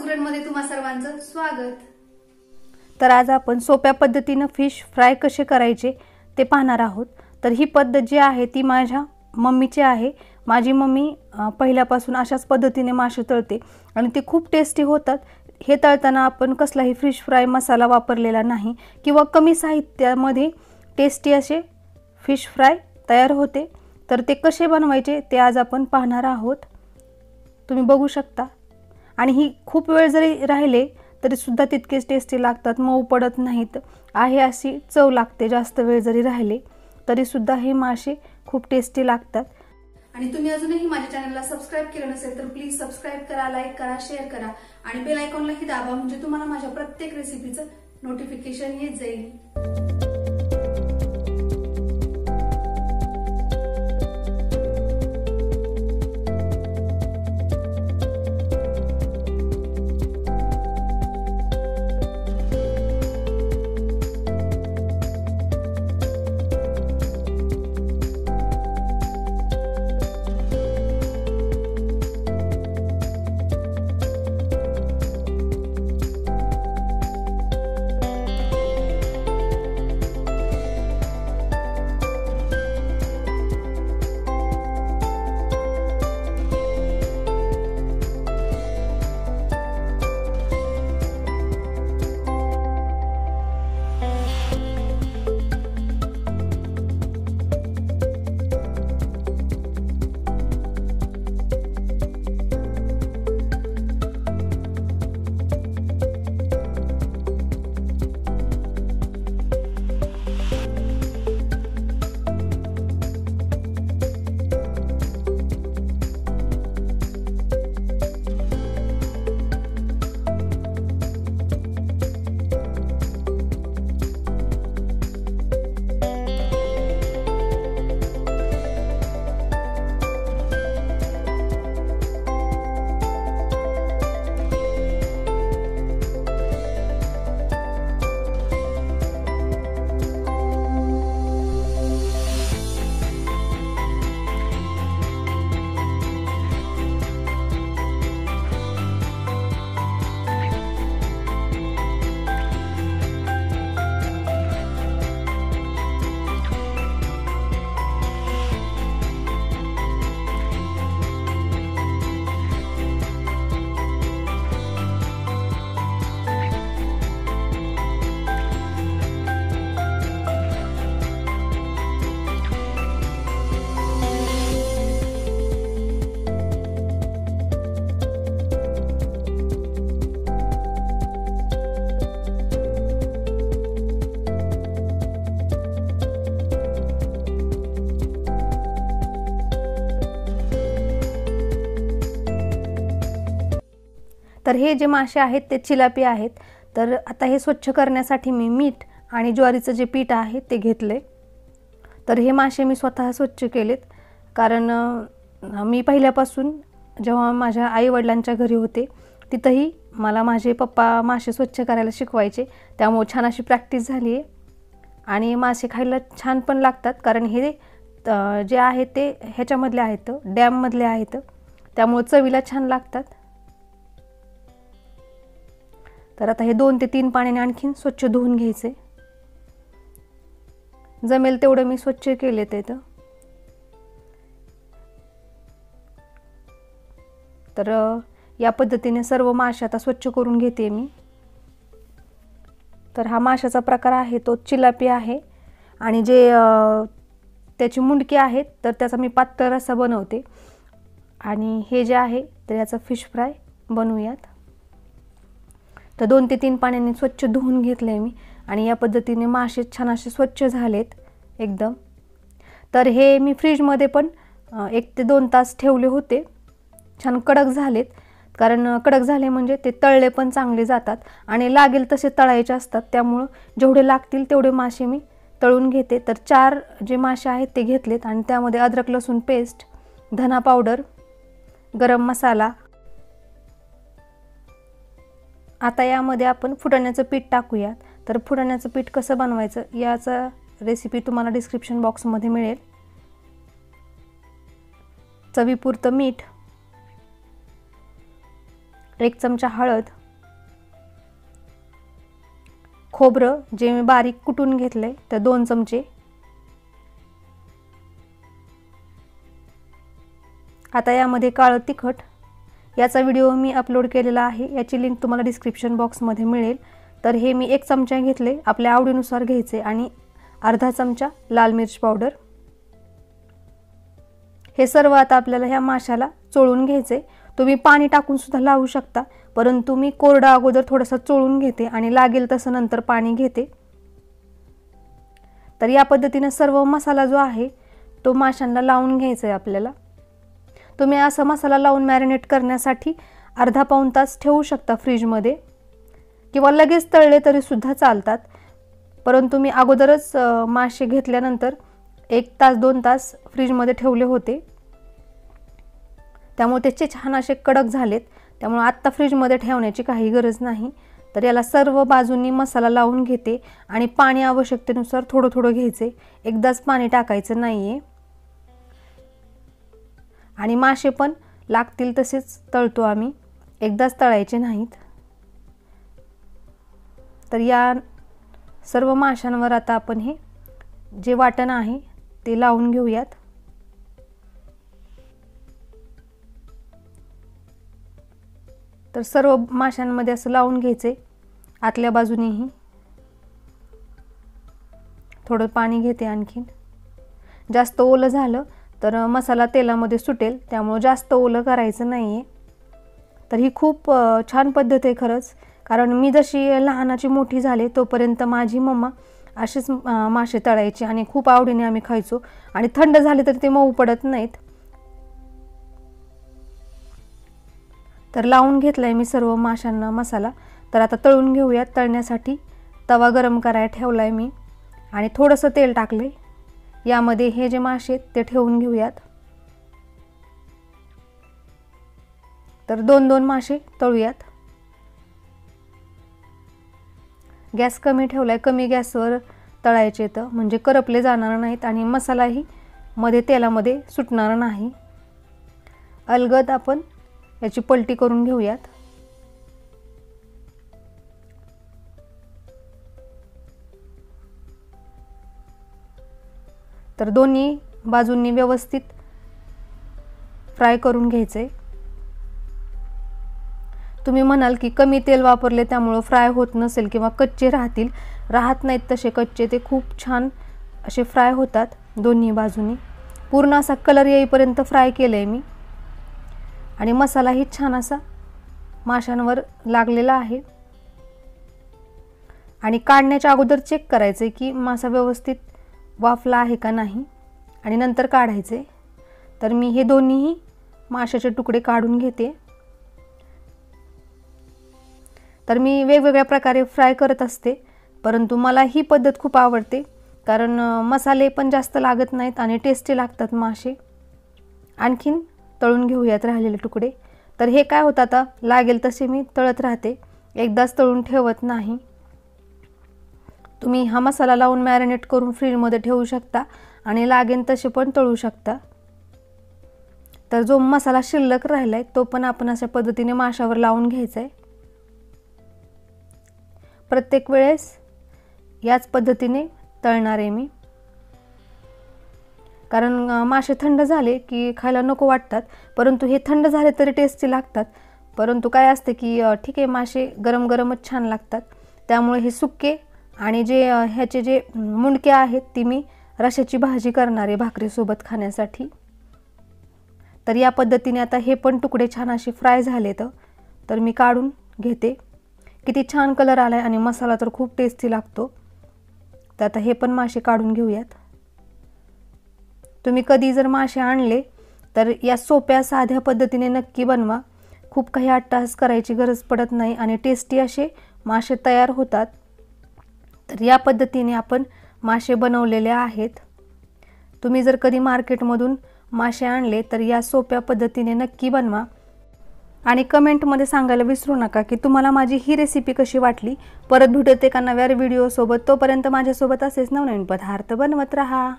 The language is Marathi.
सुगरण मध्ये तुम्हा सर्वांचं स्वागत। तर आज आपण सोप्या पद्धतीने फिश फ्राय कसे करायचे ते पाहणार आहोत। तर ही पद्धत जी आहे ती माझ्या मम्मीची आहे। माझी मम्मी पहिल्यापासून अशाच पद्धतीने मासे तळते आणि ते खूप टेस्टी होतात। हे तळताना आपण कसलाही फिश फ्राय मसाला वापरलेला नाही किंवा कमी साहित्यामध्ये टेस्टी असे फिश फ्राय तयार होते। तर ते कसे बनवायचे ते आज आपण पाहणार आहोत। तुम्ही बघू शकता आणि ही खूप वेळ जरी राहिले तरी सुद्धा तितकेच टेस्टी लागतात, मऊ पडत नाहीत। आहे अशी चव लागते जास्त वेळ जरी राहिले तरी सुद्धा हे मासे खूप टेस्टी लागतात। आणि तुम्ही अजूनही माझ्या चॅनलला सबस्क्राइब केलं नसेल तर प्लीज सबस्क्राइब करा, लाईक करा, शेअर करा आणि बेल आयकॉनलाही दाबा, म्हणजे तुम्हाला माझ्या प्रत्येक रेसिपीचं नोटिफिकेशन येत जाईल। तर हे जे मासे आहेत ते चिलापी आहेत। तर आता हे स्वच्छ करण्यासाठी मी मीठ आणि ज्वारीचं जे पीठ आहे ते घेतले। तर हे मासे मी स्वतः स्वच्छ केलेत, कारण मी पहिल्यापासून जेव्हा माझ्या आई वडिलांच्या घरी होते तिथंही मला माझे पप्पा मासे स्वच्छ करायला शिकवायचे, त्यामुळे छान अशी प्रॅक्टिस झाली आहे। आणि मासे खायला छान पण लागतात, कारण हे जे आहे ते ह्याच्यामधले आहेत, डॅममधले आहेत, त्यामुळे चवीला छान लागतात। तर आता हे 2 ते 3 पाण्याने आणखीन स्वच्छ धुवून घ्यायचे। जमेल तेवढं मी स्वच्छ केले ते। तर या पद्धतीने सर्व मासे आता स्वच्छ करून घेते मी। तर हा माशाचा प्रकार आहे तो चिलापी आहे आणि जे त्याची मुंडकी आहेत तर त्याचा मी पातळ रस्सा बनवते आणि हे जे आहे तर याचा फिश फ्राय बनवूयात। तर 2 ते 3 पाण्याने स्वच्छ धुवून घेतले मी आणि या पद्धतीने मासे छान असे स्वच्छ झालेत एकदम। तर हे मी फ्रीजमध्ये पण 1 ते 2 तास ठेवले होते, छान कडक झालेत, कारण कडक झाले म्हणजे ते तळले पण चांगले जातात आणि लागेल तसे तळायचे असतात, त्यामुळे जेवढे लागतील तेवढे मासे मी तळून घेते। तर 4 जे मासे आहेत ते घेतलेत आणि त्यामध्ये अद्रक लसूण पेस्ट, धना पावडर, गरम मसाला, आता यामध्ये आपण फुटाण्याचं पीठ टाकूयात। तर फुटाण्याचं पीठ कसं बनवायचं याचा रेसिपी तुम्हाला डिस्क्रिप्शन बॉक्समध्ये मिळेल। चवीपुरतं मीठ, 1 चमचा हळद, खोबरं जे मी बारीक कुटून घेतलंय तर 2 चमचे, आता यामध्ये काळं तिखट, याचा व्हिडिओ मी अपलोड केलेला आहे, याची लिंक तुम्हाला डिस्क्रिप्शन बॉक्समध्ये मिळेल। तर हे मी 1 चमचा घेतले, आपल्या आवडीनुसार घ्यायचे, आणि अर्धा चमचा लाल मिर्च पावडर। हे सर्व आता आपल्याला ह्या माशाला चोळून घ्यायचे। तुम्ही पाणी टाकून सुद्धा लावू शकता, परंतु मी कोरडा अगोदर थोडासा चोळून घेते आणि लागेल तसं नंतर पाणी घेते। तर या पद्धतीने सर्व मसाला जो आहे तो माशांना लावून घ्यायचा आहे आपल्याला। तुम्ही असा मसाला लावून मॅरिनेट करण्यासाठी अर्धा पाऊण तास ठेवू शकता फ्रीजमध्ये, किंवा लगेच तळले तरी सुद्धा चालतात, परंतु मी अगोदरच मासे घेतल्यानंतर 1 तास 2 तास फ्रीजमध्ये ठेवले होते, त्यामुळे त्याचे छान असे कडक झालेत, त्यामुळे आत्ता फ्रीजमध्ये ठेवण्याची काही गरज नाही। तर याला सर्व बाजूंनी मसाला लावून घेते, आणि पाणी आवश्यकतेनुसार थोडं थोडं घ्यायचे, एकदाच पाणी टाकायचं नाहीये, आणि मासे पण लागतील तसेच तळतो आम्ही, एकदाच तळायचे नाहीत। तर या सर्व माशांवर आता आपण हे जे वाटण आहे ते लावून घेऊयात। तर सर्व माशांमध्ये असं लावून घ्यायचे, आतल्या बाजूनेही। थोडं पाणी घेते आणखीन, जास्त ओलं झालं तर मसाला तेलामध्ये सुटेल, त्यामुळे जास्त ओलं करायचं नाहीये। तर ही खूप छान पद्धत आहे खरंच, कारण मी जशी लहानाची मोठी झाले तोपर्यंत माझी मम्मा असेच मासे तळायची आणि खूप आवडीने आम्ही खायचो, आणि थंड झाले तर ते मऊ पडत नाहीत। तर लावून घेतलाय मी सर्व माशांना मसाला। तर आता तळून घेऊयात। तळण्यासाठी तवा गरम करायला ठेवलाय मी, आणि थोडंसं तेल टाकले, यामध्ये हे जे मासे आहेत ते ठेवून घेऊयात। तर 2-2 मासे तळूयात। गॅस कमी ठेवलाय, कमी गॅसवर तळायचे तर म्हणजे करपले जाणार नाहीत, आणि मसालाही मध्ये तेलामध्ये सुटणार नाही। अलगद आपण याची पलटी करून घेऊयात। तर दोन्ही बाजूंनी व्यवस्थित फ्राय करून घ्यायचे। तुम्ही म्हणाल की कमी तेल वापरले त्यामुळे फ्राय होत नसेल किंवा कच्चे राहतील, राहत नाहीत तसे कच्चे, ते खूप छान असे फ्राय होतात दोन्ही बाजूंनी। पूर्ण असा कलर येईपर्यंत फ्राय केलंय मी, आणि मसालाही छान असा माशांवर लागलेला आहे। आणि काढण्याच्या अगोदर चेक करायचे की मासा व्यवस्थित वाफला आहे का नाही, आणि नंतर काढायचे। तर मी हे दोन्हीही माशाचे तुकडे काढून घेते। तर मी वेगवेगळ्या प्रकारे फ्राय करत असते, परंतु मला ही पद्धत खूप आवडते, कारण मसाले पण जास्त लागत नाहीत आणि टेस्टी लागतात मासे। आणखीन तळून घेऊयात राहिलेले तुकडे। तर हे काय होतं, आता लागेल तसे मी तळत राहते, एकदाच तळून ठेवत नाही। तुम्ही हा मसाला लावून मॅरिनेट करून फ्रीजमध्ये ठेवू शकता, आणि लागेल तसे पण तळू शकता। तर जो मसाला शिल्लक राहिलाय तो पण आपण अशा पद्धतीने माशावर लावून घ्यायचा आहे। प्रत्येक वेळेस याच पद्धतीने तळणार आहे मी, कारण मासे थंड झाले की खायला नको वाटतात, परंतु हे थंड झाले तरी टेस्टी लागतात। परंतु काय असते की ठीक आहे, मासे गरम गरमच छान लागतात, त्यामुळे हे सुक्के आणि जे ह्याचे जे मुंडके आहेत ती मी रश्याची भाजी करणार आहे भाकरीसोबत खाण्यासाठी। तर या पद्धतीने आता हे पण तुकडे छान असे फ्राय झालेत, तर मी काढून घेते। किती छान कलर आलाय आणि मसाला तर खूप टेस्टी लागतो। तर आता हे पण मासे काढून घेऊयात। तुम्ही कधी जर मासे आणले तर या सोप्या साध्या पद्धतीने नक्की बनवा, खूप काही अट्टाहास करायची गरज पडत नाही आणि टेस्टी असे मासे तयार होतात। तर या पद्धतीने आपण मासे बनवलेले आहेत। तुम्ही जर कधी मार्केटमधून मासे आणले तर या सोप्या पद्धतीने नक्की बनवा, आणि कमेंटमध्ये सांगायला विसरू नका की तुम्हाला माझी ही रेसिपी कशी वाटली। परत भेटूया एका नव्या व्हिडिओ सोबत, तोपर्यंत माझ्यासोबत असेच नवनवीन पदार्थ बनवत राहा।